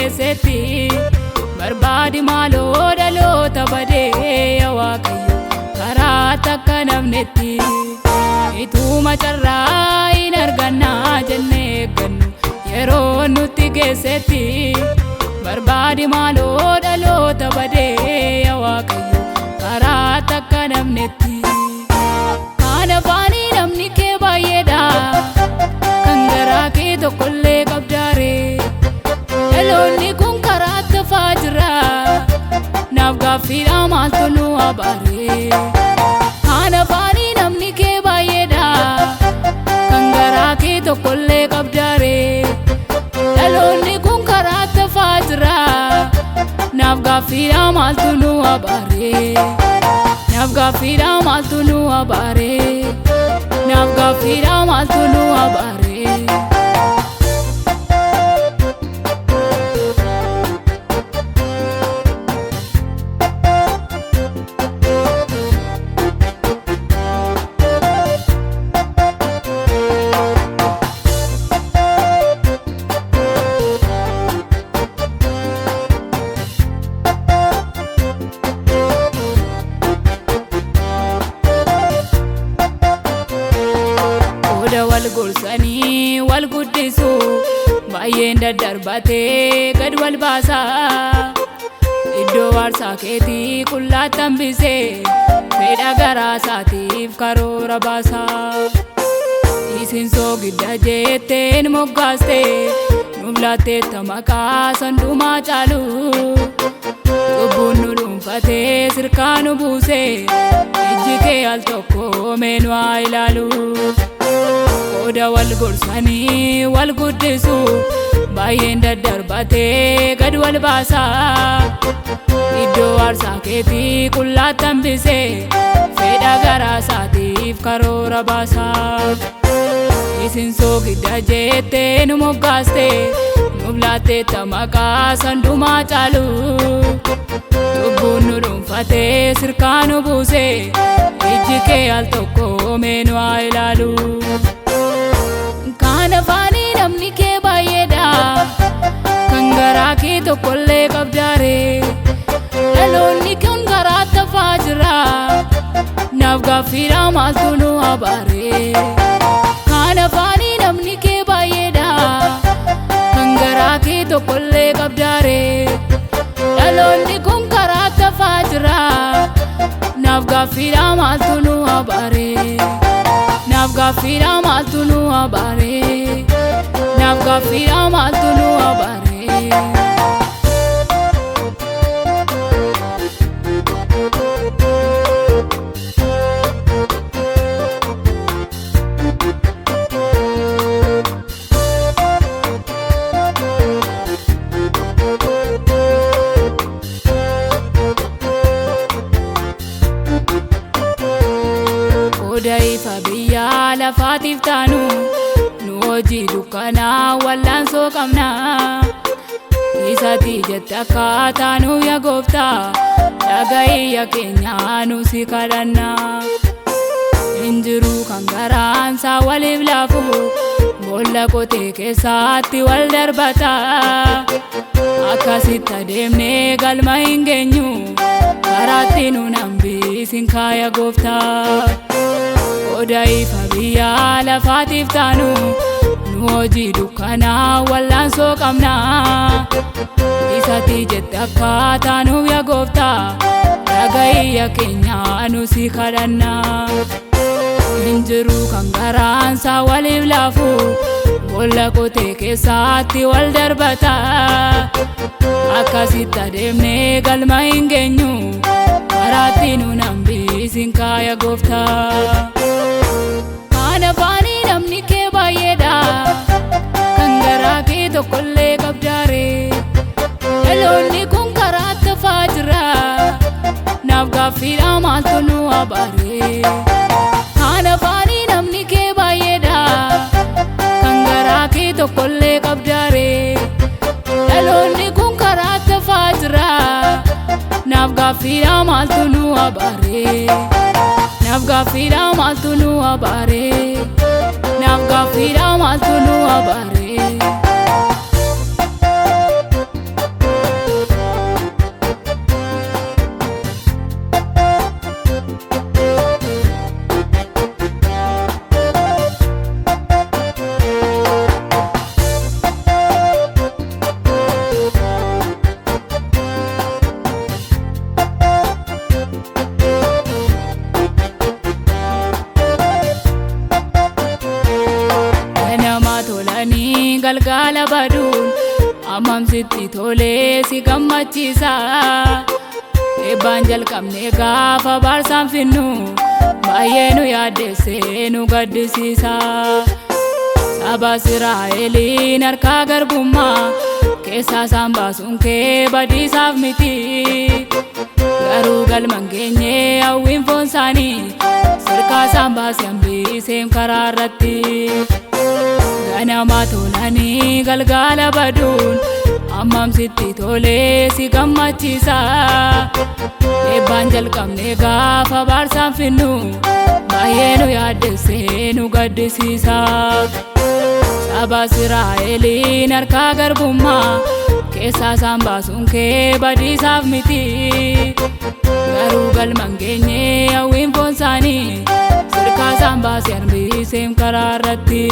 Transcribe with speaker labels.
Speaker 1: keessatti barbaadi maaloo dhaloota badee yaa Waaqayyo karaa takka namnetti ituma carraa hin argannaa jennee eeggannu yeroo nutti keessatti barbaadi maaloo dhaloota badee yaa Waaqayyo karaa takka namnetti kan afaanii namni kee baay'eedha kan garaa kee tokkollee qabdaaree dhaloonni kun karaa tafaa jira naaf gaaffiidha maaltu nu abaaree kan afaanii namni kee baay'eedha kan garaa kee tokkollee qabdaaree dhaloonni kun karaa tafaa jira naaf gaaffiidha maaltu nu abaaree naaf gaaffiidha maaltu nu abaaree naaf gaaffiidha maaltu nu abaaree wal gorsanii wal guddisu baay'een daddarbatee gad wal baasaa iddoo aarsaa keetii qullaatti hambisee fedha garaa isaatiif karoora baasaa isin soogidda jetteen moggaaste nuuf laatteetta maqaa sandumaa caalu cubbuun nu dhuunfatee sirkaa nu buuse ijji kee al tokko meenuu haa ilaalu Oda wal gorsanii wal guddisu baay'een daddarbatee gad wal baasaa iddoo aarsaa keetii qullaatti hambisee fedha garaa isaatiif karoora baasaa isin soogidda jettee nu moggaaste nuuf laatteetta maqaa sandumaa caalu cubbuun nu dhuunfatee sirkaa nu buuse ijji kee al tokko meenuu haa ilaalu kan afaanii namni kee baay'eedha kan garaa kee tokkollee qabdaaree dhaloonni kun karaa tafaa jira naaf gaaffiidha maaltu nu abaaree kan afaanii namni kee baay'eedha kan garaa kee tokkollee qabdaaree dhaloonni kun karaa tafaa jira naaf gaaffiidha maaltu nu abaaree naaf gaaffiidha maaltu nu abaaree naaf gaaffiidha maaltu nu abaaree Oda ifa biyyaa lafaatiif taanu nu hojii dukkanaa wallaansoo qabna isatti jette akkaataa nu yaa gooftaa dhaga'ii yaa keenya nu si kadhanna hin jiru kan garaansaa waliif laafu boolla qotee keessatti wal darbata akkasitti adeemnee galma hin geenyu karaatti nu hambisin kaaya gooftaa Oda ifa biyyaa lafaatiif taanu nu hojii dukkanaa wallaansoo qabna isatti jette akkaataa nu yaa gooftaa dhaga'ii yaa keenya nu si kadhanna hin jiru kan garaansaa waliif laafu boolla qotee keessatti wal darbata akkasitti adeemnee galma hin geenyu karaatti nu hambisin kaaya gooftaa kan afaanii namni kee baay'eedha kan garaa kee tokkollee qabdaaree dhaloonni kun karaa tafaa jira naaf gaaffiidha maaltu nu abaaree kan afaanii namni kee baay'eedha kan garaa kee tokkollee qabdaaree dhaloonni kun karaa tafaa jira naaf gaaffiidha maaltu nu abaaree naaf gaaffiidha maaltu nu abaaree naaf gaaffiidha maaltu nu abaaree galgala baduun ammam sitti tolee si gammachiisa. Eebbaan jalqabnee gaafa baarsaan finnu baay'ee nu yaaddessee nu gaddisiisa. Saba Israa'eliin harkaa garbummaa keessaa isaan baasuun kee badiisaaf miti. Garuu galman geenye hawwiin foon isaanii sirkaa isaan baase hambiseen karaa irratti. Ganama tolanii galgala baduun ammam sitti tolee si gammachiisa. Eebbaan jalqabnee gaafa baarsaan finnu baay'ee nu yaaddessee nu gaddisiisa. Saba Israa'eliin harkaa garbummaa keessaa isaan baasuun kee badiisaaf miti. Garuu galman geenye hawwiin foon isaanii sirkaa isaan baase hambiseen karaa irratti.